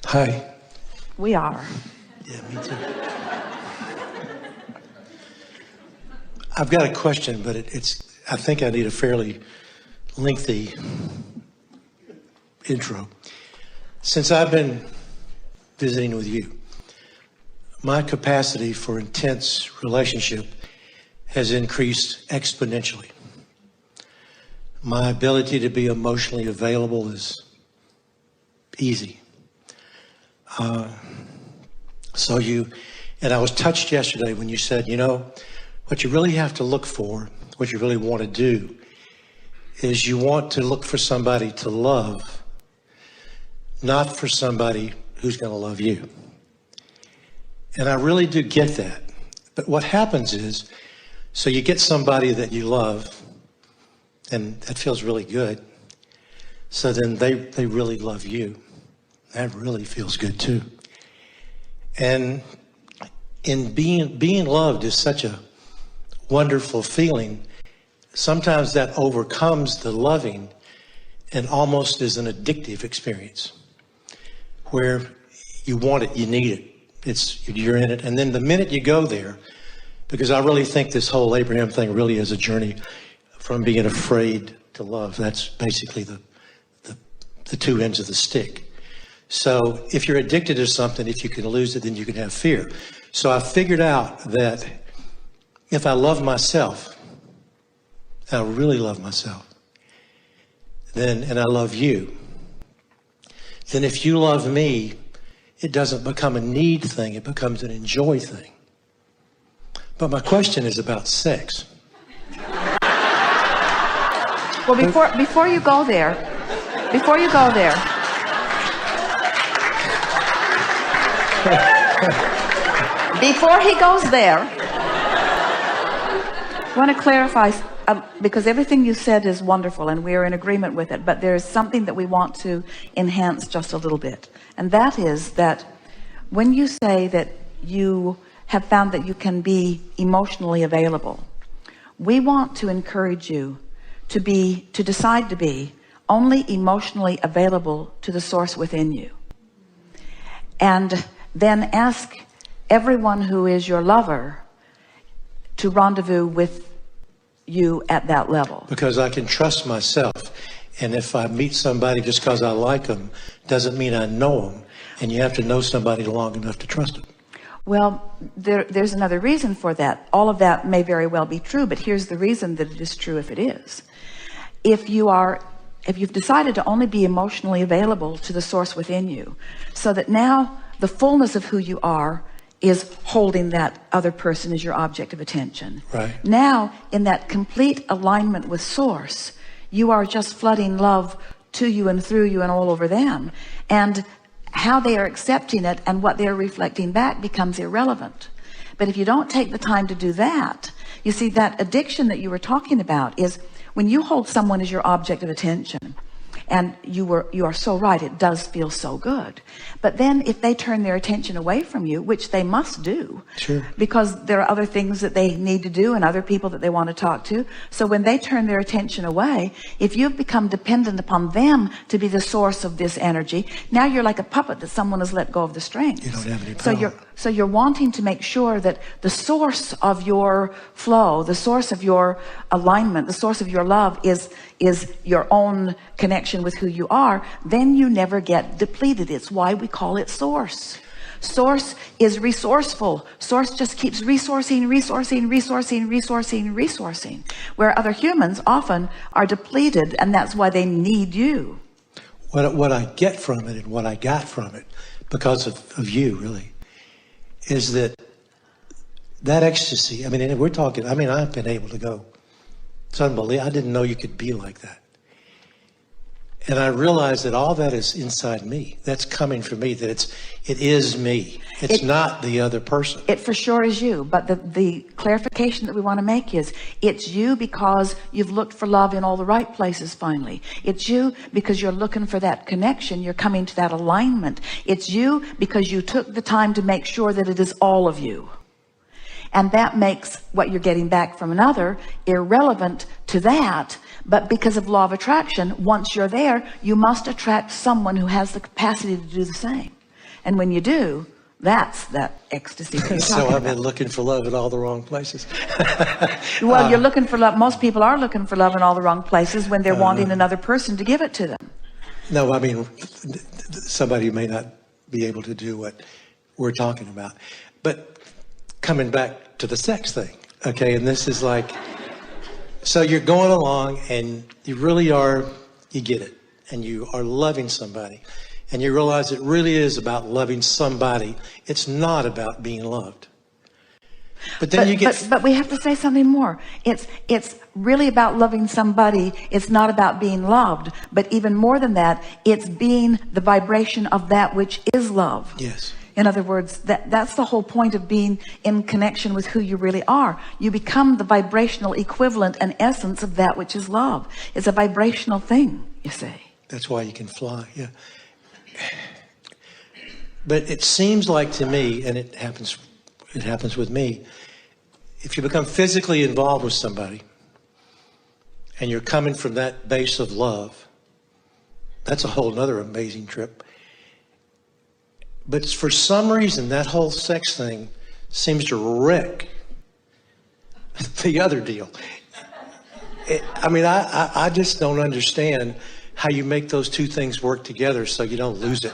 Hi. We are. Yeah, me too. I've got a question, but I think I need a fairly lengthy intro. Since I've been visiting with you, my capacity for intense relationship has increased exponentially. My ability to be emotionally available is easy. And I was touched yesterday when you said, what you really have to look for, what you really want to do, is you want to look for somebody to love, not for somebody who's going to love you. And I really do get that. But what happens is, so you get somebody that you love, and that feels really good. So then they really love you. That really feels good too. And in being loved is such a wonderful feeling. Sometimes that overcomes the loving and almost is an addictive experience where you want it, you need it. You're in it. And then the minute you go there, because I really think this whole Abraham thing really is a journey from being afraid to love. That's basically the two ends of the stick. So if you're addicted to something, if you can lose it, then you can have fear. So I figured out that if I love myself, and I really love myself, and I love you, then if you love me, it doesn't become a need thing, it becomes an enjoy thing. But my question is about sex. Well, before you go there, before he goes there, I want to clarify, because everything you said is wonderful and we are in agreement with it, but there's something that we want to enhance just a little bit. And that is that when you say that you have found that you can be emotionally available, we want to encourage you to decide to be only emotionally available to the source within you. And then ask everyone who is your lover to rendezvous with you at that level. Because I can trust myself. And if I meet somebody just because I like them, doesn't mean I know them. And you have to know somebody long enough to trust them. Well, there's another reason for that. All of that may very well be true, but here's the reason that it is true if it is. If you've decided to only be emotionally available to the source within you, so that now the fullness of who you are is holding that other person as your object of attention. Right. Now, in that complete alignment with source, you are just flooding love to you and through you and all over them. And how they are accepting it and what they're reflecting back becomes irrelevant. But if you don't take the time to do that, you see, that addiction that you were talking about is when you hold someone as your object of attention, and you are so right, it does feel so good. But then if they turn their attention away from you, which they must do, sure, because there are other things that they need to do and other people that they want to talk to. So when they turn their attention away, if you've become dependent upon them to be the source of this energy, now you're like a puppet that someone has let go of the strings. You don't have any power. So you're wanting to make sure that the source of your flow, the source of your alignment, the source of your love is your own connection with who you are. Then you never get depleted. It's why we call it source. Source is resourceful. Source just keeps resourcing, where other humans often are depleted, and that's why they need you. What I get from it and what I got from it, because of you, really, is that ecstasy. I mean, and we're talking, I've been able to go. It's unbelievable. I didn't know you could be like that. And I realized that all that is inside me. That's coming from me, that it is me. It's not the other person. It for sure is you. But the clarification that we want to make is it's you because you've looked for love in all the right places finally. It's you because you're looking for that connection. You're coming to that alignment. It's you because you took the time to make sure that it is all of you. And that makes what you're getting back from another irrelevant to that. But because of law of attraction, once you're there, you must attract someone who has the capacity to do the same. And when you do, that's that ecstasy that you're So talking I've been about. looking for love at all the wrong places. Well, you're looking for love. Most people are looking for love in all the wrong places when they're wanting another person to give it to them. No, I mean, somebody who may not be able to do what we're talking about. But coming back to the sex thing, okay, and this is like, so you're going along and you really are, you get it, and you are loving somebody, and you realize it really is about loving somebody. It's not about being loved. But then But we have to say something more. It's really about loving somebody. It's not about being loved. But even more than that, it's being the vibration of that which is love. Yes. In other words, that's the whole point of being in connection with who you really are. You become the vibrational equivalent and essence of that which is love. It's a vibrational thing, you see. That's why you can fly, yeah. But it seems like to me, and it happens with me, if you become physically involved with somebody and you're coming from that base of love, that's a whole nother amazing trip. But for some reason, that whole sex thing seems to wreck the other deal. I just don't understand how you make those two things work together so you don't lose it.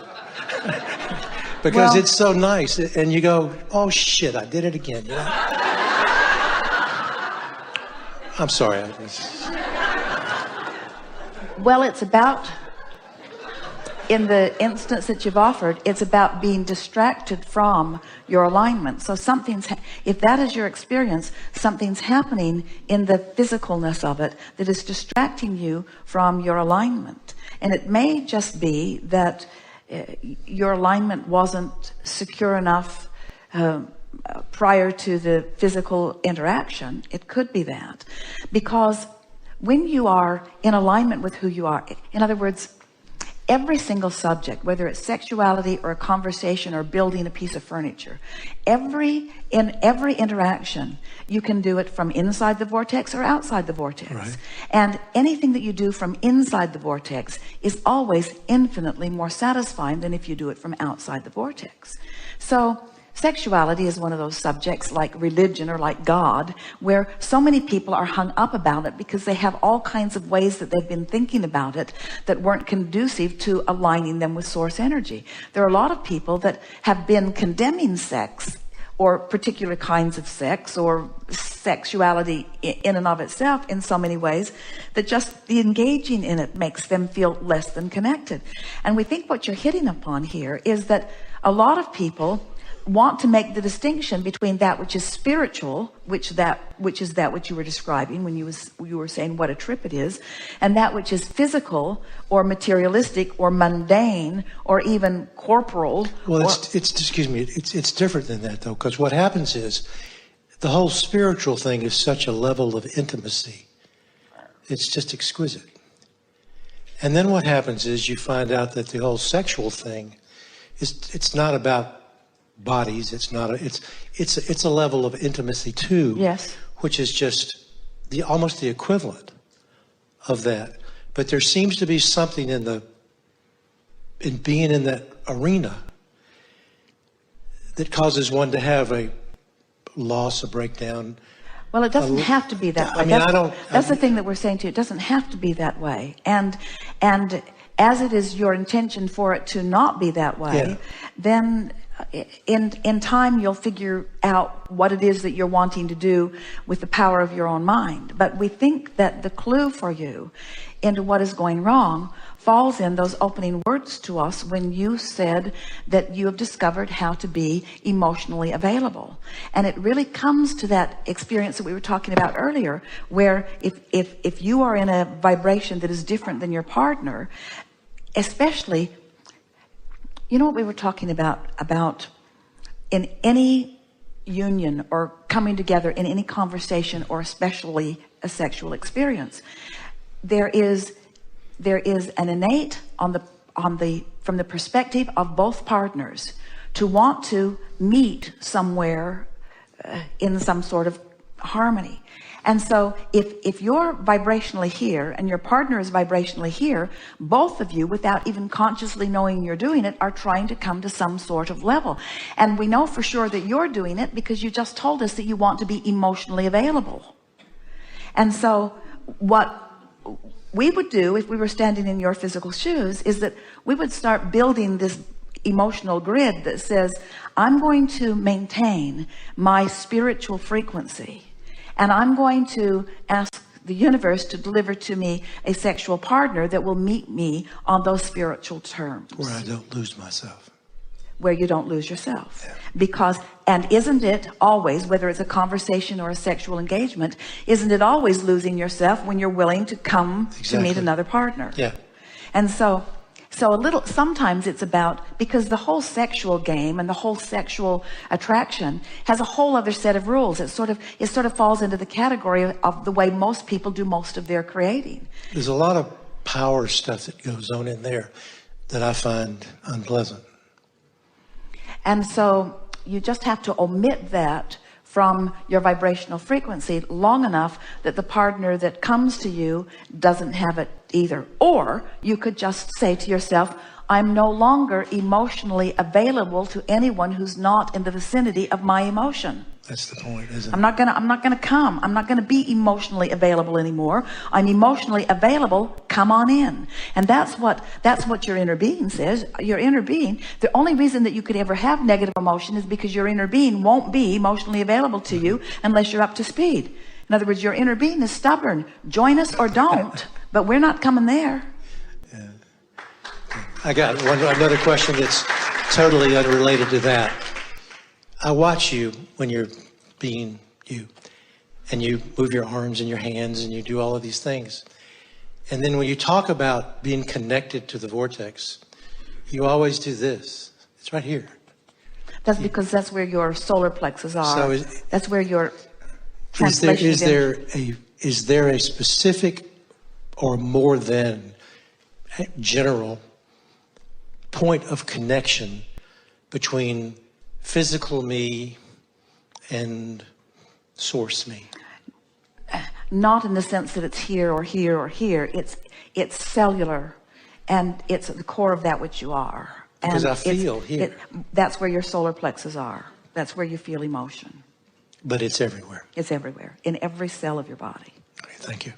Because Well, it's so nice, and you go, oh shit, I did it again. You know? I'm sorry. Well, it's about, in the instance that you've offered, it's about being distracted from your alignment. So if that is your experience, something's happening in the physicalness of it that is distracting you from your alignment. And it may just be that your alignment wasn't secure enough prior to the physical interaction. It could be that, because when you are in alignment with who you are, in other words, every single subject, whether it's sexuality or a conversation or building a piece of furniture, in every interaction, you can do it from inside the vortex or outside the vortex. Right. And anything that you do from inside the vortex is always infinitely more satisfying than if you do it from outside the vortex. So sexuality is one of those subjects, like religion or like God, where so many people are hung up about it because they have all kinds of ways that they've been thinking about it that weren't conducive to aligning them with source energy. There are a lot of people that have been condemning sex or particular kinds of sex or sexuality in and of itself in so many ways that just the engaging in it makes them feel less than connected. And we think what you're hitting upon here is that a lot of people want to make the distinction between that which is spiritual, which is that which you were describing when you were saying what a trip it is, and that which is physical or materialistic or mundane or even corporal. Well, it's different than that, though, because what happens is the whole spiritual thing is such a level of intimacy. It's just exquisite. And then what happens is you find out that the whole sexual thing it's not about bodies. It's a level of intimacy too. Yes. Which is just almost the equivalent of that. But there seems to be something in being in that arena that causes one to have a loss, a breakdown. Well, it doesn't have to be that way. I mean, that's the thing that we're saying to you. It doesn't have to be that way. And as it is your intention for it to not be that way, then in time you'll figure out what it is that you're wanting to do with the power of your own mind. But we think that the clue for you into what is going wrong falls in those opening words to us when you said that you have discovered how to be emotionally available. And it really comes to that experience that we were talking about earlier, where if you are in a vibration that is different than your partner, especially, you know what we were talking about in any union or coming together in any conversation, or especially a sexual experience, there is an innate from the perspective of both partners to want to meet somewhere in some sort of harmony. And so if you're vibrationally here and your partner is vibrationally here, both of you, without even consciously knowing you're doing it, are trying to come to some sort of level. And we know for sure that you're doing it because you just told us that you want to be emotionally available. And so what we would do if we were standing in your physical shoes is that we would start building this emotional grid that says, I'm going to maintain my spiritual frequency, and I'm going to ask the universe to deliver to me a sexual partner that will meet me on those spiritual terms. Where I don't lose myself. Where you don't lose yourself. Yeah. Because, and isn't it always, whether it's a conversation or a sexual engagement, isn't it always losing yourself when you're willing to come to meet another partner? Yeah. And so sometimes it's about, because the whole sexual game and the whole sexual attraction has a whole other set of rules. It sort of falls into the category of the way most people do most of their creating. There's a lot of power stuff that goes on in there that I find unpleasant. And so you just have to omit that from your vibrational frequency long enough that the partner that comes to you doesn't have it either. Or you could just say to yourself, I'm no longer emotionally available to anyone who's not in the vicinity of my emotion. That's the point, isn't it? I'm not gonna be emotionally available anymore. I'm emotionally available. Come on in. And that's what your inner being says. Your inner being, the only reason that you could ever have negative emotion is because your inner being won't be emotionally available to you unless you're up to speed. In other words, your inner being is stubborn. Join us or don't, but we're not coming there. Yeah. I got another question that's totally unrelated to that. I watch you when you're being you, and you move your arms and your hands and you do all of these things. And then when you talk about being connected to the vortex, you always do this. It's right here. That's because that's where your solar plexus are. So that's where your translation is there a specific or more than general point of connection between physical me and source me? Not in the sense that it's here or here or here. It's cellular, and it's at the core of that which you are. And because I feel here. That's where your solar plexus are. That's where you feel emotion. But it's everywhere. It's everywhere, in every cell of your body. Okay, thank you.